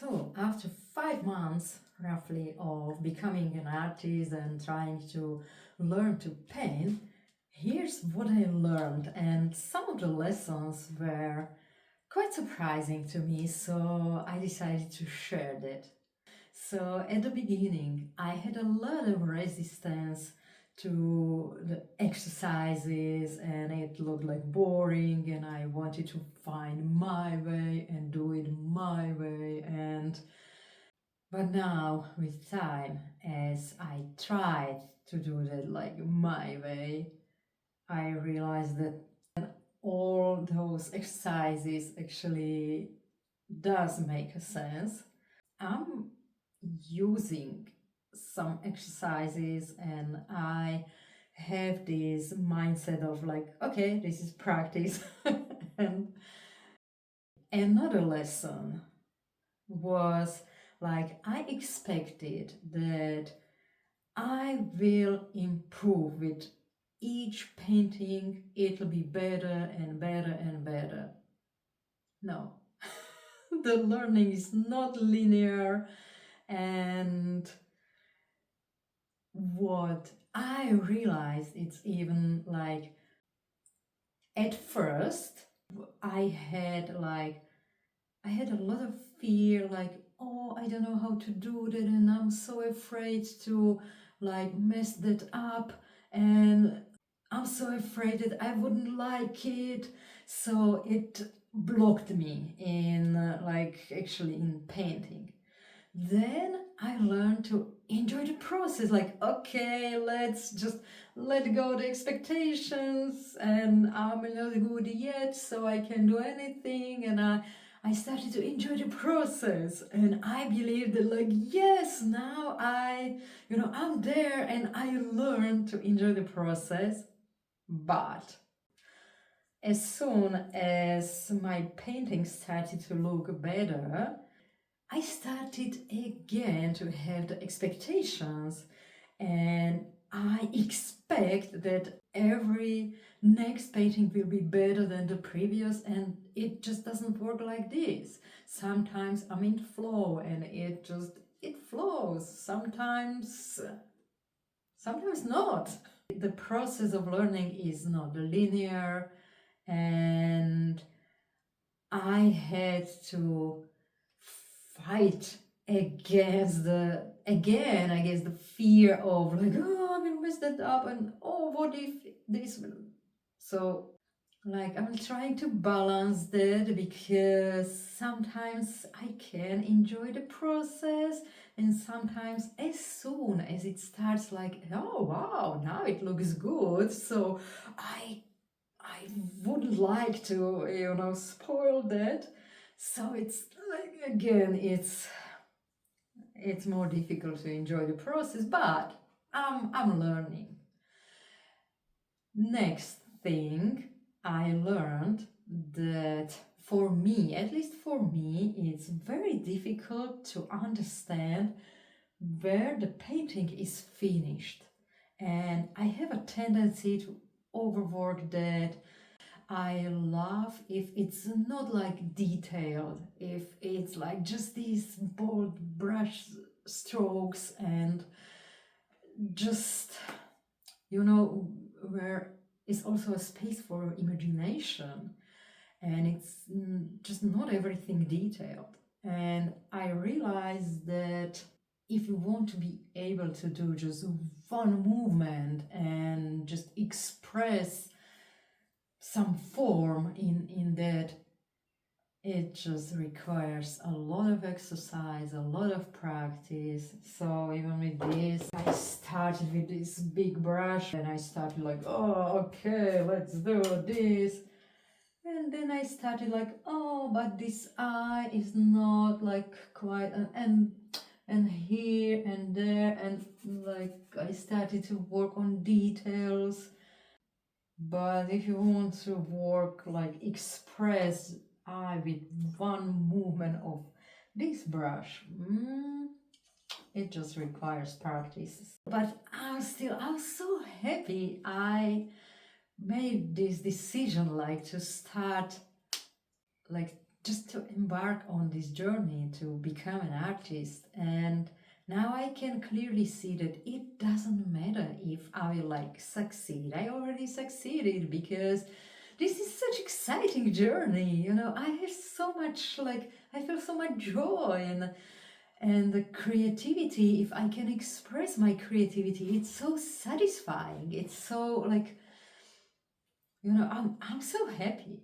So, after 5 months roughly of becoming an artist and trying to learn to paint, here's what I learned, and some of the lessons were quite surprising to me, so I decided to share that. So, at the beginning, I had a lot of resistance to the exercises, and it looked like boring, and I wanted to find my way and do it my way. But now, with time, as I tried to do that like my way, I realized that all those exercises actually does make a sense. I'm using some exercises and I have this mindset of like, okay, this is practice. And another lesson was like, I expected that I will improve with each painting, it'll be better and better and better. No, the learning is not linear, and what I realized, it's even like at first I had a lot of fear, like, oh, I don't know how to do that, and I'm so afraid to like mess that up, and I'm so afraid that I wouldn't like it. So it blocked me in like actually in painting. Then I learned to enjoy the process. Like, okay, let's just let go the expectations, and I'm not good yet, so I can do anything. And I started to enjoy the process, and I believe that, like, yes, now I'm there, and I learned to enjoy the process. But as soon as my painting started to look better, I started again to have the expectations, and I expect that every next painting will be better than the previous, and it just doesn't work like this. Sometimes I'm in flow and it flows. Sometimes not. The process of learning is not linear, and I had to fight against the fear of like, oh, I will mess that up, and oh, what if this will. So like, I'm trying to balance that, because sometimes I can enjoy the process, and sometimes as soon as it starts, like, oh wow, now it looks good, so I wouldn't like to, spoil that. So it's like, again, it's more difficult to enjoy the process, but I'm learning. Next thing, I learned that for me, at least for me, it's very difficult to understand where the painting is finished. And I have a tendency to overwork that. I love if it's not like detailed, if it's like just these bold brush strokes, and just, where is also a space for imagination, and it's just not everything detailed. And I realized that if you want to be able to do just one movement and just express some form in that, it just requires a lot of exercise, a lot of practice. So even with this, I started with this big brush, and I started like, oh, okay, let's do this. And then I started like, oh, but this eye is not like quite, and here and there, and like I started to work on details. But if you want to work like express eye with one movement of this brush, it just requires practice. But I'm so happy I made this decision, like to start like just to embark on this journey to become an artist. And now I can clearly see that it doesn't matter if I will like succeed. I already succeeded because this is such exciting journey. I have so much like I feel so much joy and the creativity. If I can express my creativity, it's so satisfying. It's so like I'm so happy.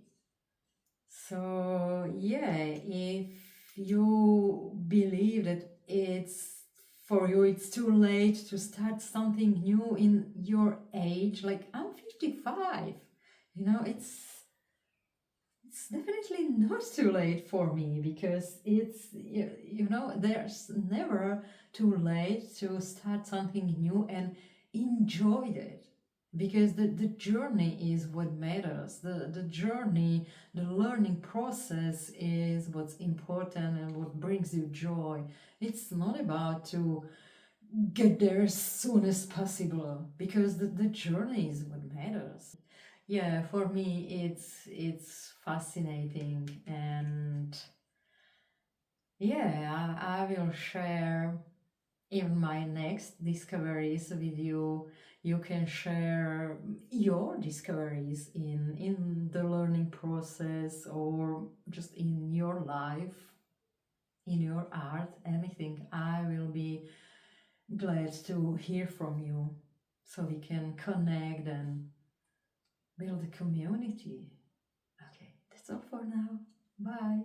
So, yeah, if you believe that it's too late to start something new in your age, like I'm 55, it's definitely not too late for me because there's never too late to start something new and enjoy it, because the journey is what matters. The journey, the learning process is what's important and what brings you joy. It's not about to get there as soon as possible, because the journey is what matters. Yeah, for me it's fascinating, and yeah, I will share even my next discoveries with you. You can share your discoveries in the learning process, or just in your life, in your art, anything. I will be glad to hear from you, so we can connect and build a community. Okay, that's all for now. Bye.